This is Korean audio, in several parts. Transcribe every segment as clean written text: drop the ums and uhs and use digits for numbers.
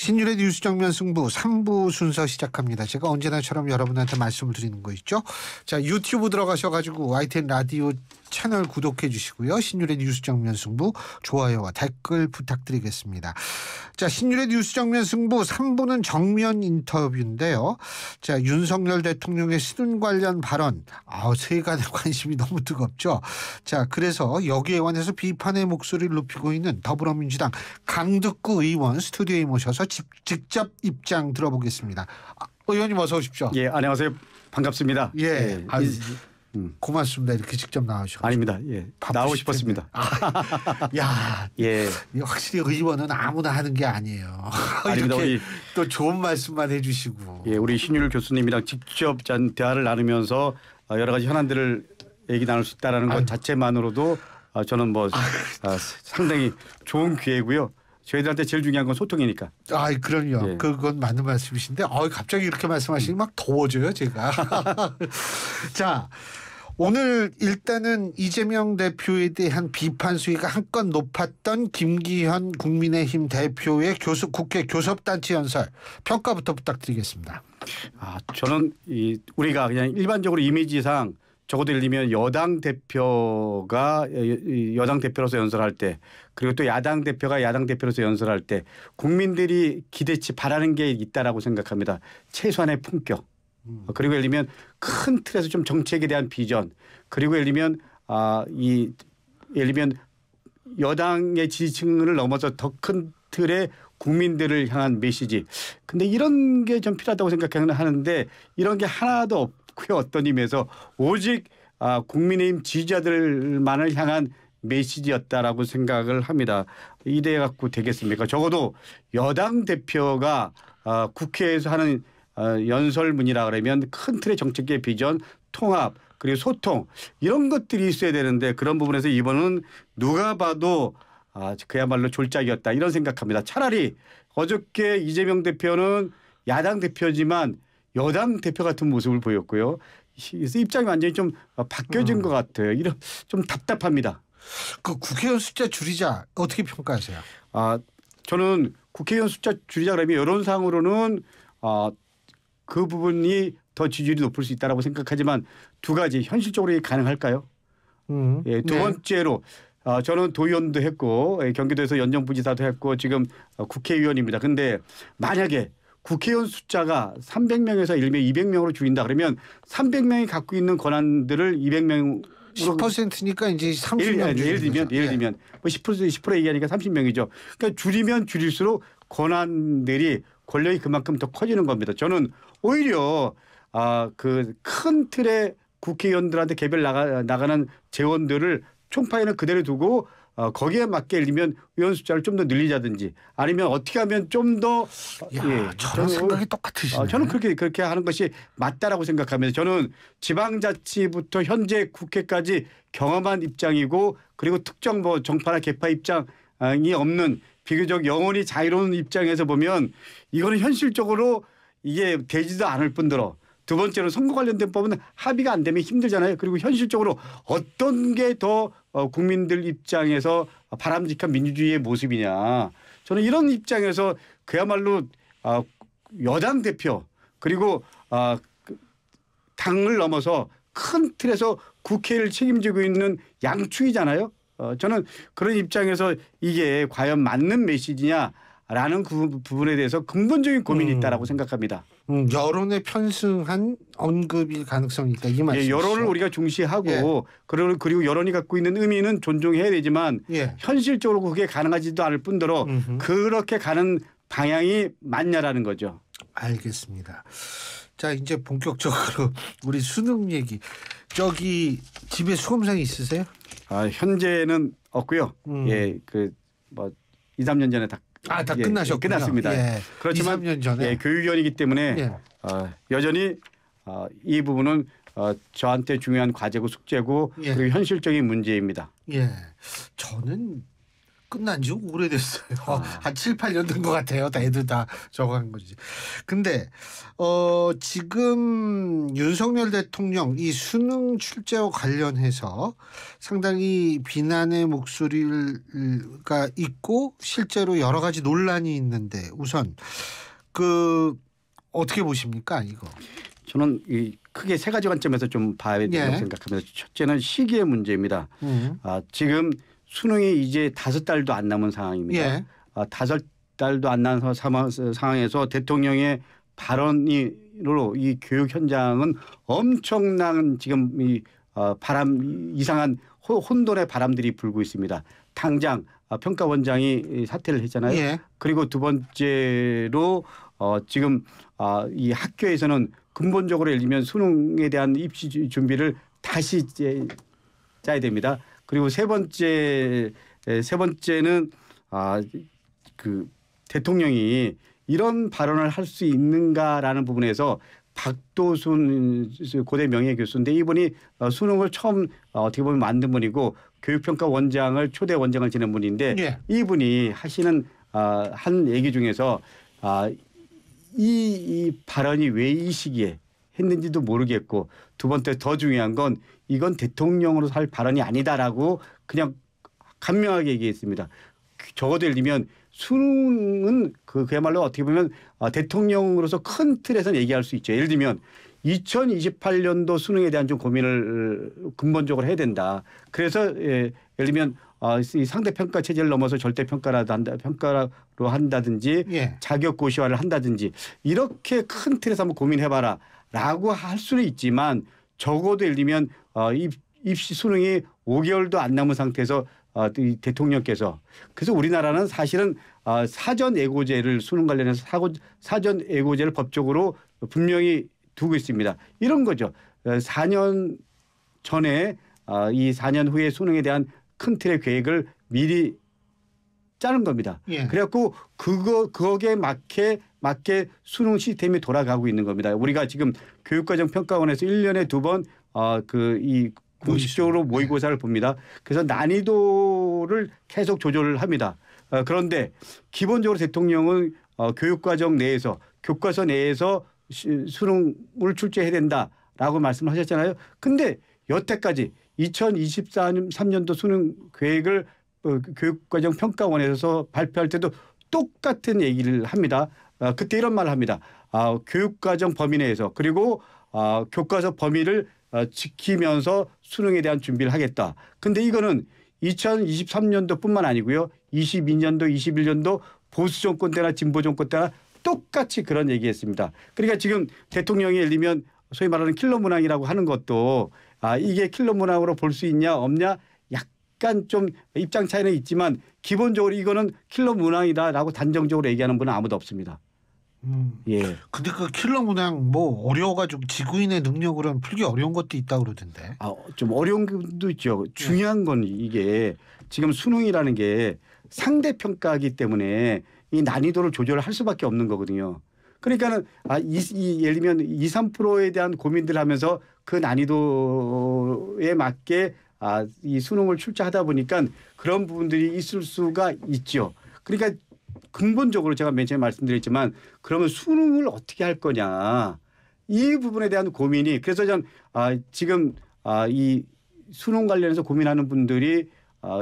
신율의 뉴스 정면 승부 3부 순서 시작합니다. 제가 언제나처럼 여러분한테 말씀을 드리는 거 있죠. 자, 유튜브 들어가셔가지고 YTN 라디오 채널 구독해 주시고요. 신율의 뉴스 정면 승부 좋아요와 댓글 부탁드리겠습니다. 자, 신율의 뉴스 정면 승부 3부는 정면 인터뷰인데요. 자, 윤석열 대통령의 신원 관련 발언, 세간의 관심이 너무 뜨겁죠. 자, 그래서 여기에 관해서 비판의 목소리를 높이고 있는 더불어민주당 강득구 의원 스튜디오에 모셔서 직접 입장 들어보겠습니다. 의원님 어서 오십시오. 예, 안녕하세요. 반갑습니다. 예. 고맙습니다. 이렇게 직접 나오셔서. 아닙니다. 예, 나오고 싶었습니다. 야, 예, 확실히 의원은 아무나 하는 게 아니에요. 아닙니다. 우리 또 좋은 말씀만 해주시고. 예, 우리 신율 교수님이랑 직접 대화를 나누면서 여러 가지 현안들을 얘기 나눌 수 있다라는 것 자체만으로도 저는 상당히 좋은 기회고요. 저희들한테 제일 중요한 건 소통이니까. 그럼요. 예. 그건 맞는 말씀이신데 갑자기 이렇게 말씀하시니 막 더워져요 제가. 자, 오늘 일단은 이재명 대표에 대한 비판 수위가 한껏 높았던 김기현 국민의힘 대표의 국회 교섭단체 연설 평가부터 부탁드리겠습니다. 저는 우리가 그냥 일반적으로 이미지상 적어도 예를 들면 여당 대표가 여당 대표로서 연설할 때, 그리고 또 야당 대표가 야당 대표로서 연설할 때 국민들이 기대치 바라는 게 있다라고 생각합니다. 최소한의 품격. 그리고 예를 들면 큰 틀에서 좀 정책에 대한 비전. 그리고 예를 들면 예를 들면 여당의 지지층을 넘어서 더 큰 틀의 국민들을 향한 메시지. 근데 이런 게 좀 필요하다고 생각하는데 이런 게 하나도 없고요. 어떤 의미에서 오직 국민의힘 지지자들만을 향한 메시지였다라고 생각을 합니다. 이래 갖고 되겠습니까? 적어도 여당 대표가 국회에서 하는 연설문이라 그러면 큰 틀의 정책의 비전, 통합, 그리고 소통 이런 것들이 있어야 되는데 그런 부분에서 이번은 누가 봐도 그야말로 졸작이었다 이런 생각합니다. 차라리 어저께 이재명 대표는 야당 대표지만 여당 대표 같은 모습을 보였고요. 입장이 완전히 좀 바뀌어진 것 같아요. 이런 좀 답답합니다. 그 국회의원 숫자 줄이자 어떻게 평가하세요? 저는 국회의원 숫자 줄이자 그러면 여론상으로는 그 부분이 더 지지율이 높을 수 있다라고 생각하지만 두 가지 현실적으로 가능할까요? 예, 두 번째로 저는 도의원도 했고 경기도에서 연정부지사도 했고 지금 국회의원입니다. 그런데 만약에 국회의원 숫자가 300명에서 200명으로 줄인다 그러면 300명이 갖고 있는 권한들을 200명 10%니까 이제 30명 예를 들면 뭐 10% 얘기하니까 30명이죠. 그러니까 줄이면 줄일수록 권한들이 권력이 그만큼 더 커지는 겁니다. 저는 오히려 그 큰 틀의 국회의원들한테 개별 나가는 재원들을 총파에는 그대로 두고 거기에 맞게 예를 들면 의원 숫자를 좀 더 늘리자든지 아니면 어떻게 하면 좀 더 저는 생각이 똑같으시네요. 저는 그렇게 하는 것이 맞다라고 생각합니다. 저는 지방자치부터 현재 국회까지 경험한 입장이고 그리고 특정 정파나 계파 입장이 없는 비교적 영원히 자유로운 입장에서 보면 이거는 현실적으로 이게 되지도 않을 뿐더러 두 번째로 선거 관련된 법은 합의가 안 되면 힘들잖아요. 그리고 현실적으로 어떤 게 더 국민들 입장에서 바람직한 민주주의의 모습이냐. 저는 이런 입장에서 그야말로 여당 대표 그리고 당을 넘어서 큰 틀에서 국회를 책임지고 있는 양축이잖아요. 저는 그런 입장에서 이게 과연 맞는 메시지냐라는 그 부분에 대해서 근본적인 고민이 있다라고 생각합니다. 여론에 편승한 언급일 가능성이 있다. 이 말씀이시죠? 여론을 우리가 중시하고 그리고 여론이 갖고 있는 의미는 존중해야 되지만 현실적으로 그게 가능하지도 않을 뿐더러 그렇게 가는 방향이 맞냐라는 거죠. 알겠습니다. 자, 이제 본격적으로 우리 수능 얘기. 저기 집에 수험생이 있으세요? 현재는 없고요. 예, 2, 3년 전에 다 끝나셨군요. 끝났습니다. 예. 그렇지만 2, 3년 전에 교육위원이기 때문에 여전히 이 부분은 저한테 중요한 과제고 숙제고 그리고 현실적인 문제입니다. 예, 저는 끝난 지 오래됐어요. 한 7, 8년 된 것 같아요. 다 애들 다 저거 한 거지. 근데 지금 윤석열 대통령 이 수능 출제와 관련해서 상당히 비난의 목소리가 있고 실제로 여러 가지 논란이 있는데 우선 어떻게 보십니까 이거? 저는 크게 세 가지 관점에서 좀 봐야 된다고 생각합니다. 첫째는 시기의 문제입니다. 지금 수능이 이제 5달도 안 남은 상황입니다. 5달도 안 남은 상황에서 대통령의 발언으로 이 교육 현장은 엄청난 지금 이상한 혼돈의 바람들이 불고 있습니다. 당장 평가원장이 사퇴를 했잖아요. 그리고 두 번째로 지금 이 학교에서는 근본적으로 예를 들면 수능에 대한 입시 준비를 다시 짜야 됩니다. 그리고 세 번째는 대통령이 이런 발언을 할 수 있는가라는 부분에서 박도순 고대 명예교수인데 이분이 수능을 처음 어떻게 보면 만든 분이고 교육평가원장을 초대 원장을 지낸 분인데 이분이 하시는 한 얘기 중에서 이 발언이 왜 이 시기에 했는지도 모르겠고 두 번째 더 중요한 건 이건 대통령으로서 할 발언이 아니다라고 그냥 간명하게 얘기했습니다. 적어도 예를 들면 수능은 그야말로 어떻게 보면 대통령으로서 큰 틀에서는 얘기할 수 있죠. 예를 들면 2028년도 수능에 대한 좀 고민을 근본적으로 해야 된다. 그래서 예를 들면 이 상대평가 체제를 넘어서 절대평가로 한다든지 자격고시화를 한다든지 이렇게 큰 틀에서 한번 고민해봐라 라고 할 수는 있지만 적어도 예를 들면 입시 수능이 5개월도 안 남은 상태에서 이 대통령께서 그래서 우리나라는 사실은 사전 예고제를 수능 관련해서 사전 예고제를 법적으로 분명히 두고 있습니다. 이런 거죠. 4년 전에 이 4년 후에 수능에 대한 큰 틀의 계획을 미리 짜는 겁니다. 그래갖고 거기에 맞게 수능 시스템이 돌아가고 있는 겁니다. 우리가 지금 교육과정평가원에서 1년에 2번 이 공식적으로 모의고사를 봅니다. 그래서 난이도를 계속 조절을 합니다. 그런데 기본적으로 대통령은 교육과정 내에서 교과서 내에서 수능을 출제해야 된다라고 말씀을 하셨잖아요. 근데 여태까지 2023년도 수능 계획을 교육과정평가원에서 발표할 때도 똑같은 얘기를 합니다. 그때 이런 말을 합니다. 교육과정 범위 내에서 그리고 교과서 범위를 지키면서 수능에 대한 준비를 하겠다. 근데 이거는 2023년도뿐만 아니고요. 22년도, 21년도 보수 정권 때나 진보 정권 때나 똑같이 그런 얘기했습니다. 그러니까 지금 대통령이 예를 들면 소위 말하는 킬러 문항이라고 하는 것도 이게 킬러 문항으로 볼 수 있냐 없냐 약간 좀 입장 차이는 있지만 기본적으로 이거는 킬러 문항이다라고 단정적으로 얘기하는 분은 아무도 없습니다. 근데 그 킬러 문항 어려워가지고 지구인의 능력으로는 풀기 어려운 것도 있다 그러던데. 좀 어려운 것도 있죠. 중요한 건 이게 지금 수능이라는 게 상대평가이기 때문에 이 난이도를 조절할 수밖에 없는 거거든요. 그러니까는 예를 들면 2, 3%에 대한 고민들을 하면서 그 난이도에 맞게 이 수능을 출제하다 보니까 그런 부분들이 있을 수가 있죠. 그러니까 근본적으로 제가 맨 처음에 말씀드렸지만 그러면 수능을 어떻게 할 거냐 이 부분에 대한 고민이 그래서 전 지금 이 수능 관련해서 고민하는 분들이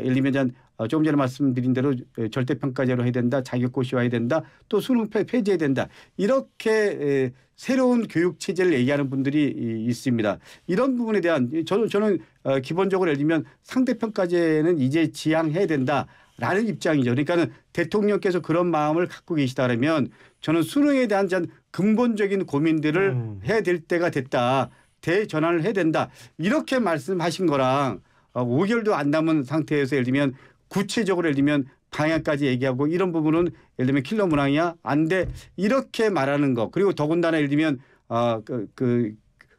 예를 들면 전 조금 전에 말씀드린 대로 절대평가제로 해야 된다. 자격고시화해야 된다. 또 수능 폐지해야 된다. 이렇게 새로운 교육체제를 얘기하는 분들이 있습니다. 이런 부분에 대한 저는 기본적으로 예를 들면 상대평가제는 이제 지양해야 된다라는 입장이죠. 그러니까는 대통령께서 그런 마음을 갖고 계시다면 저는 수능에 대한 근본적인 고민들을 해야 될 때가 됐다. 대전환을 해야 된다. 이렇게 말씀하신 거랑 5개월도 안 남은 상태에서 예를 들면 구체적으로 예를 들면 방향까지 얘기하고 이런 부분은 예를 들면 킬러 문항이야 안 돼 이렇게 말하는 거 그리고 더군다나 예를 들면 그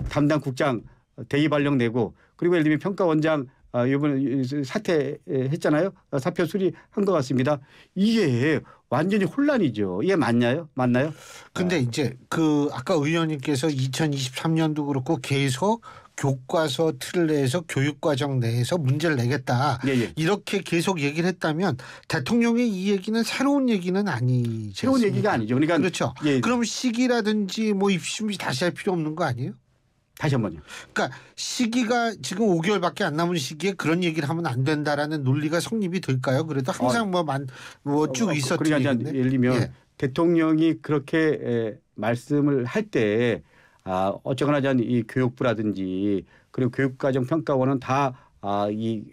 담당 국장 대의 발령 내고 그리고 예를 들면 평가원장 이번에 사퇴했잖아요. 사표 수리한 것 같습니다. 이게 완전히 혼란이죠. 이게 맞나요? 근데 이제 아까 의원님께서 2023년도 그렇고 계속 교과서 틀을 내에서 교육과정 내에서 문제를 내겠다. 예, 예. 이렇게 계속 얘기를 했다면 대통령의 이 얘기는 새로운 얘기는 아니지 새로운 않습니까? 얘기가 아니죠. 그러니까 그렇죠. 예. 그럼 시기라든지 뭐 입시 준비 다시 할 필요 없는 거 아니에요? 다시 한번요. 그러니까 시기가 지금 5개월밖에 안 남은 시기에 그런 얘기를 하면 안 된다라는 논리가 성립이 될까요? 그래도 항상 쭉 있었던 그러니까 얘기인데. 예를 들면 예. 대통령이 그렇게 말씀을 할 때 어쨌거나 이 교육부라든지 그리고 교육과정평가원은 다 이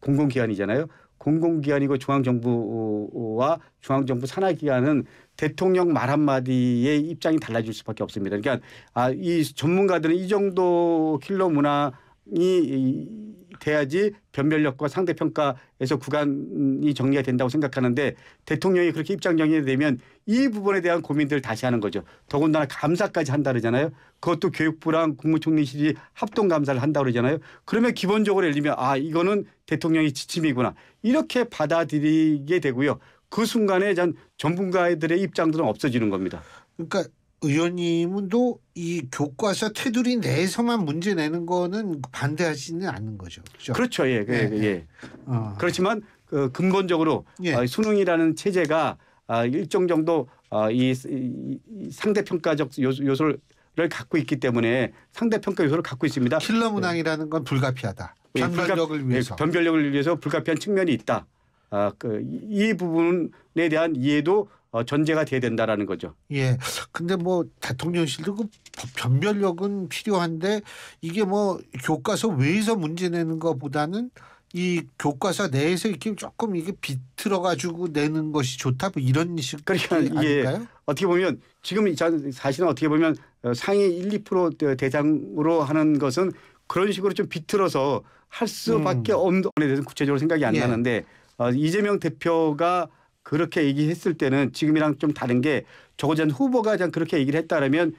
공공기관이잖아요. 공공기관이고 중앙정부와 중앙정부 산하기관은 대통령 말 한마디에 입장이 달라질 수밖에 없습니다. 그러니까 이 전문가들은 이 정도 킬러 문항이 돼야지 변별력과 상대평가에서 구간이 정리가 된다고 생각하는데 대통령이 그렇게 입장 정리가 되면 이 부분에 대한 고민들을 다시 하는 거죠. 더군다나 감사까지 한다 그러잖아요. 그것도 교육부랑 국무총리실이 합동감사를 한다 그러잖아요. 그러면 기본적으로 예를 들면 이거는 대통령의 지침이구나 이렇게 받아들이게 되고요. 그 순간에 전문가들의 입장들은 없어지는 겁니다. 그러니까 의원님은 또 이 교과서 테두리 내에서만 문제 내는 거는 반대하지는 않는 거죠. 그렇죠? 그렇죠. 예. 예. 그렇지만 근본적으로 예. 수능이라는 체제가 일정 정도 이 상대평가적 요소를 갖고 있기 때문에 상대평가 요소를 갖고 있습니다. 킬러 문항이라는 건 불가피하다. 변별력을 위해서. 변별력을 위해서 불가피한 측면이 있다. 이 부분에 대한 이해도 전제가 돼야 된다라는 거죠. 예. 근데 뭐 대통령실도 그 변별력은 필요한데 이게 뭐 교과서 외에서 문제 내는 것보다는 이 교과서 내에서 이렇게 조금 이게 비틀어 가지고 내는 것이 좋다 뭐 이런 식 그러니까 아닐까요? 어떻게 보면 지금 사실은 어떻게 보면 상위 1, 2% 대상으로 하는 것은 그런 식으로 좀 비틀어서 할 수밖에 없는 부분에 대해서 구체적으로 생각이 안 나는데 이재명 대표가 그렇게 얘기했을 때는 지금이랑 좀 다른 게 적어도 후보가 그렇게 얘기를 했다라면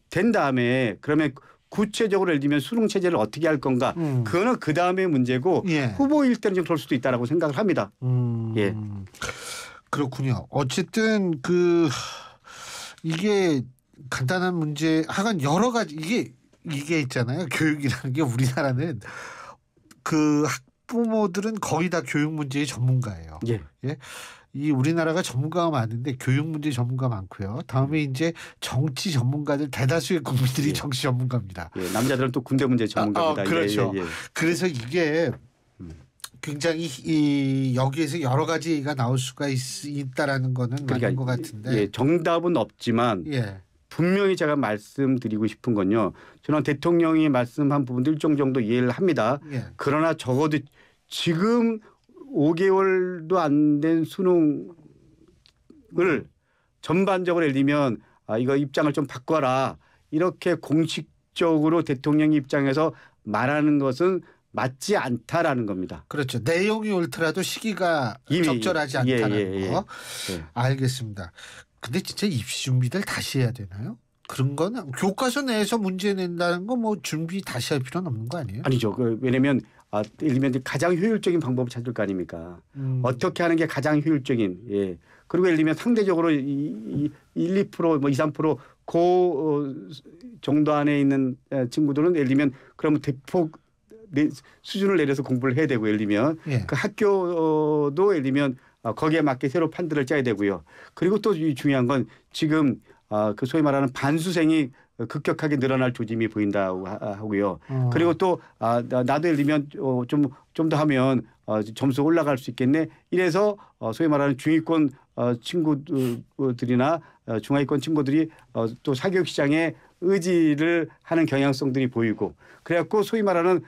된 다음에 그러면 구체적으로 예를 들면 수능 체제를 어떻게 할 건가 그거는 그 다음의 문제고 후보일 때는 좀 그럴 수도 있다라고 생각을 합니다. 예. 그렇군요. 어쨌든 이게 간단한 문제 하여간 여러 가지 이게 있잖아요. 교육이라는 게 우리나라는 학부모들은 거의 다 교육 문제의 전문가예요. 예. 예? 이 우리나라가 전문가가 많은데 교육 문제 전문가 많고요. 다음에 이제 정치 전문가들 대다수의 국민들이 정치 전문가입니다. 예. 남자들은 또 군대 문제 전문가입니다. 그렇죠. 예. 그래서 이게 굉장히 여기에서 여러 가지가 나올 수가 있다라는 거는 맞는 것 같은데. 예. 정답은 없지만 분명히 제가 말씀드리고 싶은 건요. 저는 대통령이 말씀한 부분도 일정 정도 이해를 합니다. 그러나 적어도 지금 5개월도 안 된 수능을 전반적으로 예를 들면 이거 입장을 좀 바꿔라 이렇게 공식적으로 대통령 입장에서 말하는 것은 맞지 않다라는 겁니다. 그렇죠. 내용이 옳더라도 시기가 적절하지 않다는 거. 알겠습니다. 근데 진짜 입시 준비를 다시 해야 되나요? 그런 거는 교과서 내에서 문제 낸다는 거 뭐 준비 다시 할 필요는 없는 거 아니에요? 아니죠. 왜냐하면 예를 들면 가장 효율적인 방법을 찾을 거 아닙니까? 어떻게 하는 게 가장 효율적인. 그리고 예를 들면 상대적으로 1, 2% 뭐 2, 3% 그 정도 안에 있는 친구들은 예를 들면 그러면 대폭 수준을 내려서 공부를 해야 되고 예를 들면 그 학교도 예를 들면 거기에 맞게 새로 판들을 짜야 되고요. 그리고 또 중요한 건 지금 그 소위 말하는 반수생이 급격하게 늘어날 조짐이 보인다고 하고요. 그리고 또 나도 예를 들면 좀 더 하면 점수 올라갈 수 있겠네. 이래서 소위 말하는 중위권 친구들이나 중하위권 친구들이 또 사교육 시장에 의지를 하는 경향성들이 보이고 그래갖고 소위 말하는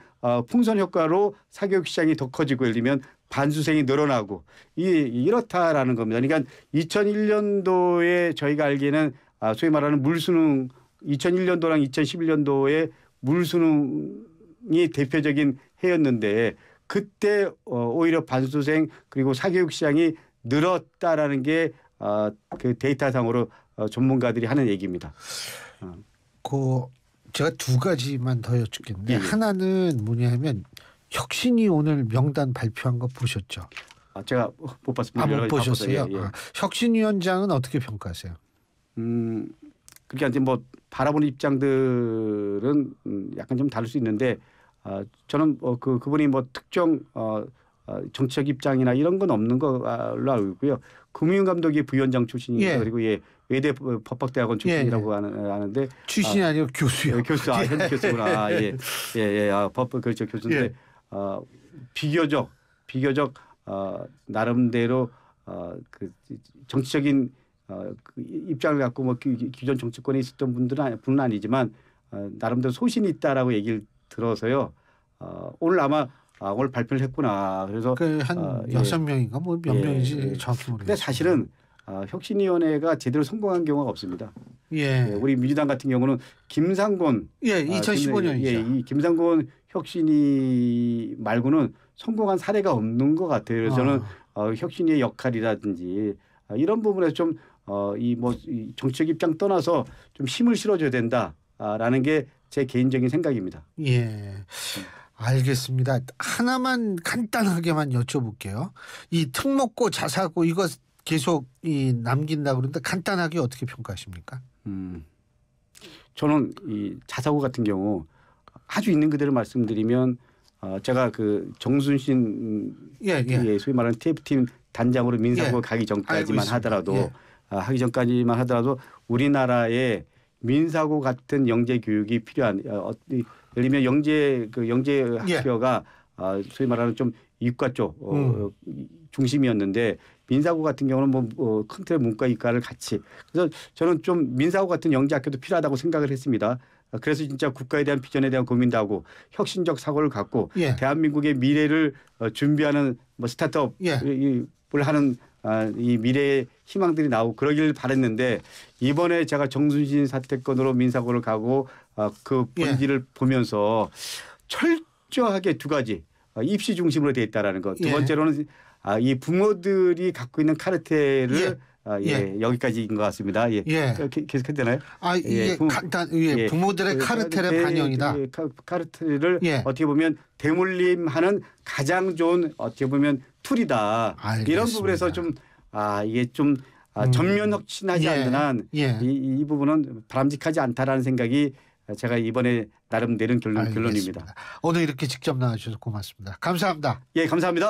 풍선 효과로 사교육 시장이 더 커지고 예를 들면 반수생이 늘어나고 이렇다라는 겁니다. 그러니까 2001년도에 저희가 알기에는 소위 말하는 물수능 2001년도랑 2011년도에 물수능이 대표적인 해였는데 그때 오히려 반수생 그리고 사교육 시장이 늘었다라는 게 그 데이터상으로 전문가들이 하는 얘기입니다. 제가 두 가지만 더 여쭙겠는데 하나는 뭐냐면 혁신이 오늘 명단 발표한 거 보셨죠? 제가 못 봤습니다. 못 보셨어요? 혁신위원장은 어떻게 평가하세요? 그렇게 이제 뭐 바라보는 입장들은 약간 좀 다를 수 있는데 저는 그분이 뭐 특정 정치적 입장이나 이런 건 없는 걸로 알고 있고요. 금융감독위 부위원장 출신이고 예. 그리고 외대 법학대학원 출신이라고 아는데 출신이 아니고 교수요. 교수 현 교수구나. 법 그렇죠 교수인데 비교적 나름대로 그 정치적인 그 입장을 갖고 뭐 기존 정치권에 있었던 분은 아니지만 나름대로 소신이 있다라고 얘기를 들어서요. 오늘 아마 오늘 발표를 했구나. 그래서 한 6명인가 뭐 몇 명인지 정확히 모르겠어요. 근데 사실은 혁신위원회가 제대로 성공한 경우가 없습니다. 우리 민주당 같은 경우는 김상곤 2015년이죠. 이 김상곤 혁신위 말고는 성공한 사례가 없는 것 같아요. 그래서 저는 혁신위의 역할이라든지 이런 부분에서 좀 이 정치적 입장 떠나서 좀 힘을 실어줘야 된다라는 게 제 개인적인 생각입니다. 알겠습니다. 하나만 간단하게만 여쭤볼게요. 이 특목고 자사고 이거 계속 남긴다 그러는데 간단하게 어떻게 평가하십니까? 저는 이 자사고 같은 경우 아주 있는 그대로 말씀드리면 제가 그 정순신 소위 말하는 TF팀 단장으로 민사고 가기 전까지만 하더라도 우리나라에 민사고 같은 영재 교육이 필요한 예를 들면 영재 학교가 소위 말하는 좀 이과 쪽 중심이었는데 민사고 같은 경우는 뭐 큰 틀의 문과 이과를 같이 그래서 저는 좀 민사고 같은 영재 학교도 필요하다고 생각을 했습니다. 그래서 진짜 국가에 대한 비전에 대한 고민도 하고 혁신적 사고를 갖고 대한민국의 미래를 준비하는 뭐 스타트업을 하는 이 미래의 희망들이 나오고 그러길 바랬는데 이번에 제가 정순신 사태건으로 민사고를 가고 그 본질을 보면서 철저하게 두 가지 입시 중심으로 돼 있다라는 것. 두 번째로는 이 부모들이 갖고 있는 카르텔을 여기까지인 것 같습니다. 계속해도 되나요? 이게 부모들의 카르텔의 반영이다. 카르텔을 어떻게 보면 대물림하는 가장 좋은 어떻게 보면 툴이다. 알겠습니다. 이런 부분에서 좀 이게 좀 전면 혁신하지 않는 한 이 부분은 바람직하지 않다라는 생각이 제가 이번에 나름 내린 결론입니다. 오늘 이렇게 직접 나와주셔서 고맙습니다. 감사합니다. 감사합니다.